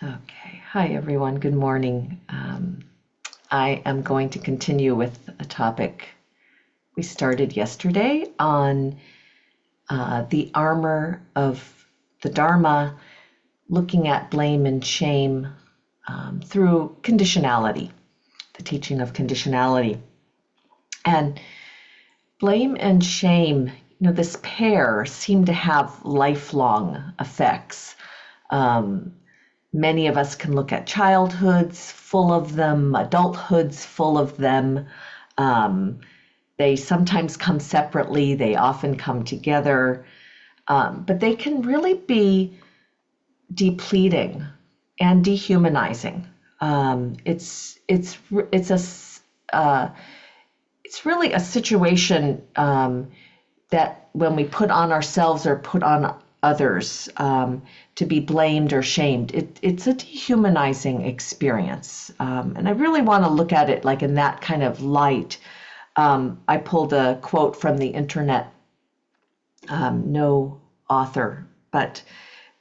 Okay. Hi, everyone. Good morning. I am going to continue with a topic we started yesterday on the armor of the Dharma, looking at blame and shame through conditionality, the teaching of conditionality. And blame and shame, this pair seem to have lifelong effects. Many of us can look at childhoods full of them, adulthoods full of them. They sometimes come separately, they often come together, but they can really be depleting and dehumanizing. It's really a situation that when we put on ourselves or put on others to be blamed or shamed, it's a dehumanizing experience. And I really want to look at it like in that kind of light. I pulled a quote from the internet, no author, but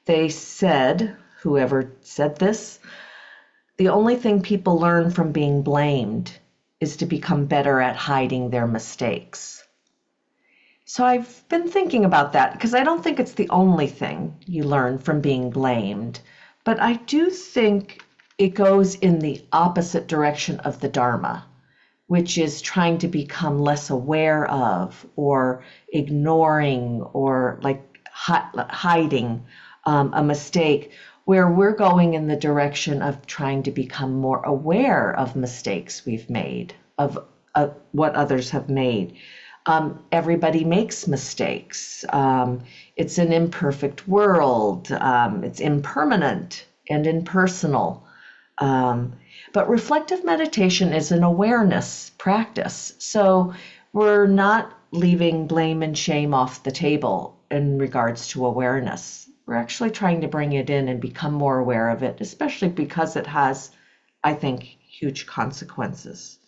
they said, whoever said this, the only thing people learn from being blamed is to become better at hiding their mistakes. So I've been thinking about that because I don't think it's the only thing you learn from being blamed, but I do think it goes in the opposite direction of the Dharma, which is trying to become less aware of or ignoring or like hiding a mistake, where we're going in the direction of trying to become more aware of mistakes we've made, of what others have made. Everybody makes mistakes. It's an imperfect world. It's impermanent and impersonal. But reflective meditation is an awareness practice. So we're not leaving blame and shame off the table in regards to awareness. We're actually trying to bring it in and become more aware of it, especially because it has, I think, huge consequences.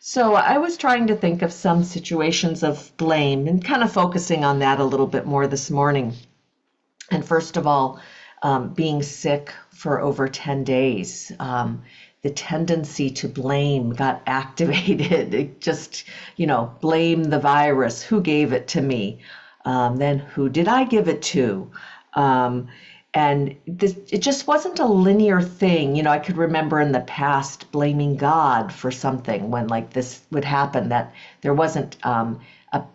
So I was trying to think of some situations of blame and kind of focusing on that a little bit more this morning. And first of all, being sick for over 10 days, the tendency to blame got activated. It just, blame the virus. Who gave it to me? Then who did I give it to? And it just wasn't a linear thing. I could remember in the past blaming God for something when like this would happen, that there wasn't a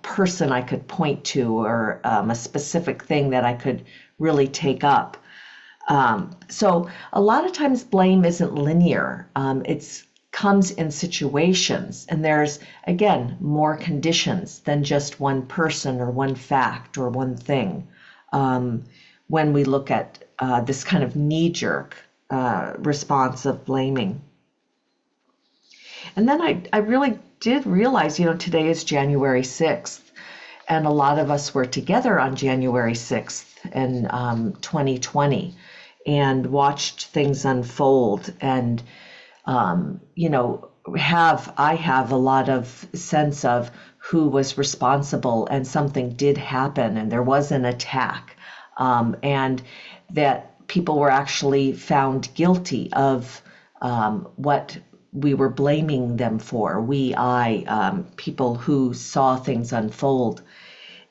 person I could point to or a specific thing that I could really take up. So a lot of times blame isn't linear. It comes in situations, and there's, again, more conditions than just one person or one fact or one thing. When we look at this kind of knee-jerk response of blaming. And then I really did realize, today is January 6th, and a lot of us were together on January 6th in 2020 and watched things unfold. And, I have a lot of sense of who was responsible, and something did happen and there was an attack. And that people were actually found guilty of what we were blaming them for. People who saw things unfold.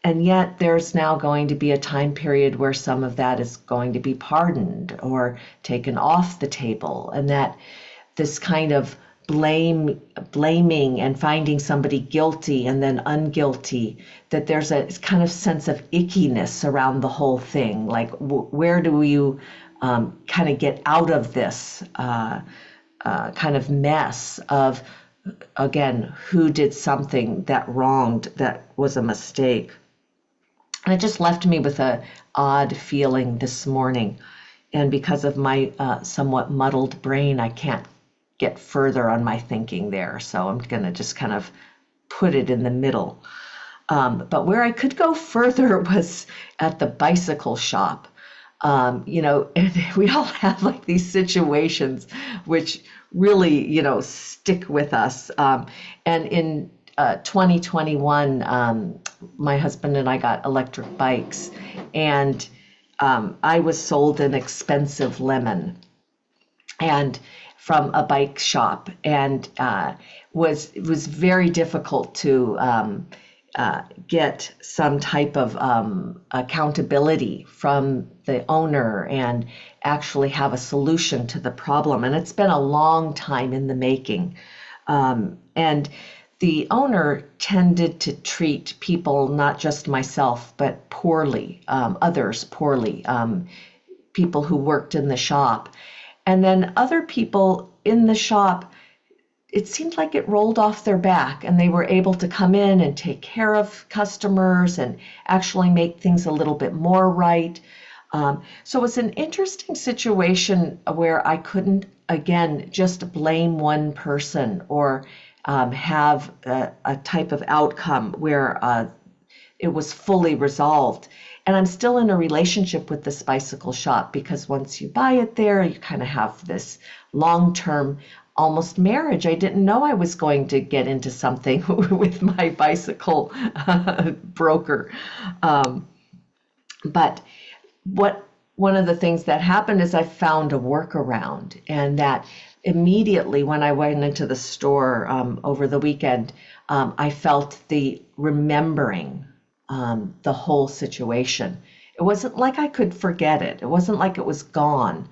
And yet there's now going to be a time period where some of that is going to be pardoned or taken off the table. And that this kind of blaming and finding somebody guilty and then unguilty, that there's a kind of sense of ickiness around the whole thing. Like, where do you kind of get out of this kind of mess of, again, who did something that wronged, that was a mistake? And it just left me with an odd feeling this morning. And because of my somewhat muddled brain, I can't get further on my thinking there. So I'm going to just kind of put it in the middle. But where I could go further was at the bicycle shop. And we all have like these situations which really, stick with us. And in 2021, my husband and I got electric bikes, and I was sold an expensive lemon and from a bike shop, and it was very difficult to get some type of accountability from the owner and actually have a solution to the problem. And it's been a long time in the making. And the owner tended to treat people, not just myself, but poorly, others poorly, people who worked in the shop. And then other people in the shop, it seemed like it rolled off their back and they were able to come in and take care of customers and actually make things a little bit more right. So it was an interesting situation where I couldn't, again, just blame one person or have a type of outcome where it was fully resolved. And I'm still in a relationship with this bicycle shop because once you buy it there, you kind of have this long-term almost marriage. I didn't know I was going to get into something with my bicycle broker. But one of the things that happened is I found a workaround, and that immediately when I went into the store over the weekend, I felt the remembering the whole situation. It wasn't like I could forget it. It wasn't like it was gone.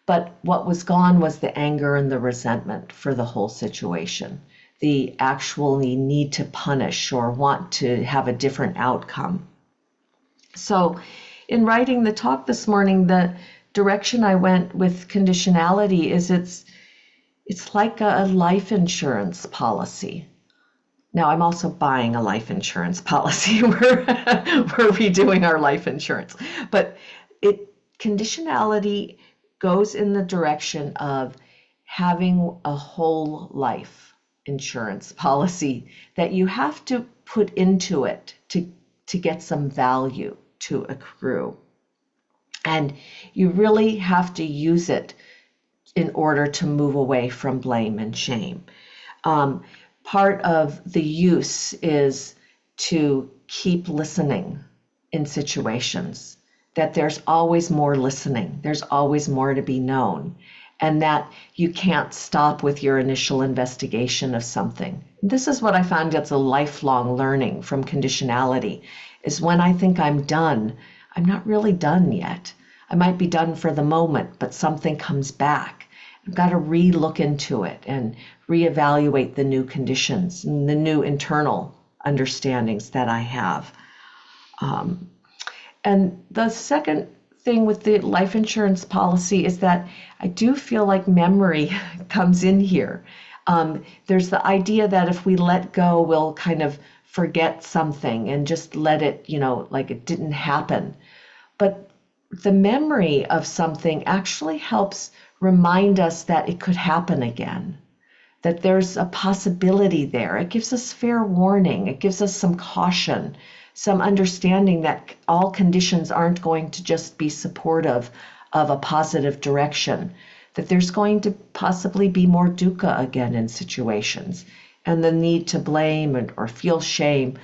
But what was gone was the anger and the resentment for the whole situation, the actually need to punish or want to have a different outcome. So in writing the talk this morning, the direction I went with conditionality is it's like a life insurance policy. Now, I'm also buying a life insurance policy. We're redoing our life insurance. But conditionality goes in the direction of having a whole life insurance policy that you have to put into it to get some value to accrue. And you really have to use it in order to move away from blame and shame. Part of the use is to keep listening in situations, that there's always more listening, there's always more to be known, and that you can't stop with your initial investigation of something. This is what I found that's a lifelong learning from conditionality, is when I think I'm done, I'm not really done yet. I might be done for the moment, but something comes back. I've got to re-look into it and reevaluate the new conditions and the new internal understandings that I have. And the second thing with the life insurance policy is that I do feel like memory comes in here. There's the idea that if we let go, we'll kind of forget something and just let it, like it didn't happen. But the memory of something actually helps remind us that it could happen again, that there's a possibility there. It gives us fair warning. It gives us some caution, some understanding that all conditions aren't going to just be supportive of a positive direction, that there's going to possibly be more dukkha again in situations, and the need to blame or feel shame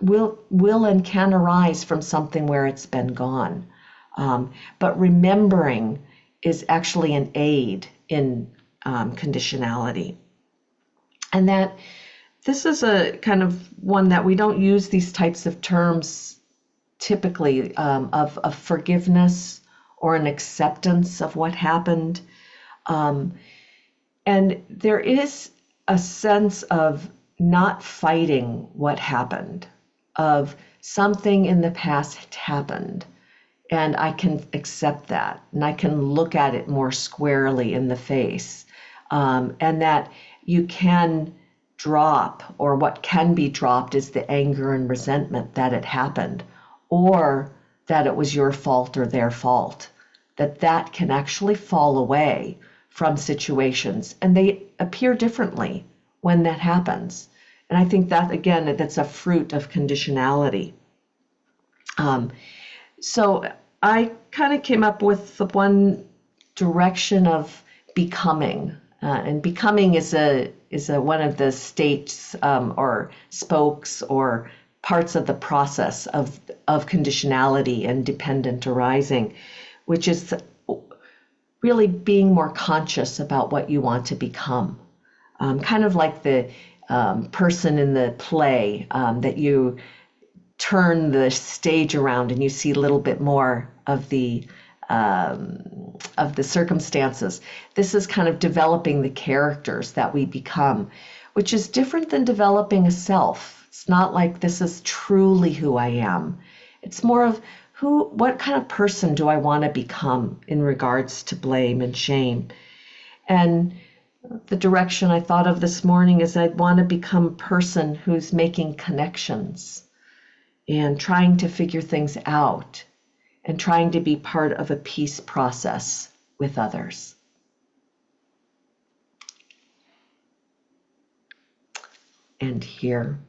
will and can arise from something where it's been gone. But remembering is actually an aid in conditionality. And that this is a kind of one that we don't use these types of terms typically of forgiveness or an acceptance of what happened. And there is a sense of not fighting what happened, of something in the past happened, and I can accept that, and I can look at it more squarely in the face, and that you can drop, or what can be dropped is the anger and resentment that it happened, or that it was your fault or their fault, that can actually fall away from situations, and they appear differently when that happens. And I think that, again, that's a fruit of conditionality. So I kind of came up with the one direction of becoming, and becoming is one of the states or spokes or parts of the process of conditionality and dependent arising, which is really being more conscious about what you want to become. Kind of like the person in the play that you turn the stage around and you see a little bit more of the circumstances. This is kind of developing the characters that we become, which is different than developing a self. It's not like this is truly who I am. It's more of what kind of person do I want to become in regards to blame and shame. And the direction I thought of this morning is I'd want to become a person who's making connections and trying to figure things out and trying to be part of a peace process with others. And here.